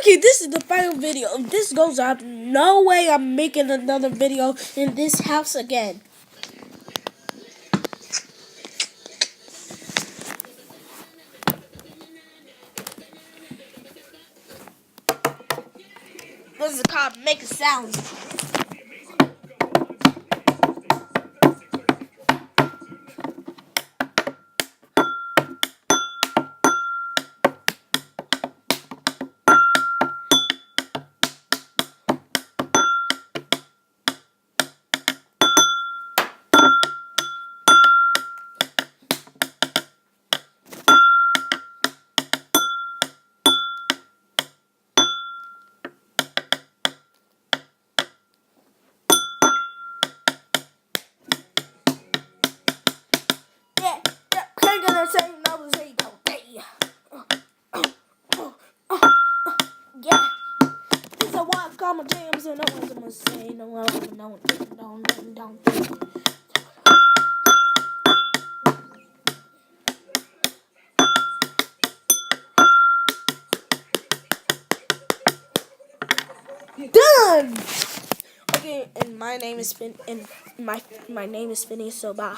Okay, this is the final video. If this goes up, no way I'm making another video in this house again. This is called Make a Sound. Yeah, I'm gonna say no, say no. Yeah, this is a wild comma jams, and no one's gonna say no, no. Done. Okay, and my name is Spin, and my name is Spinny. So bye.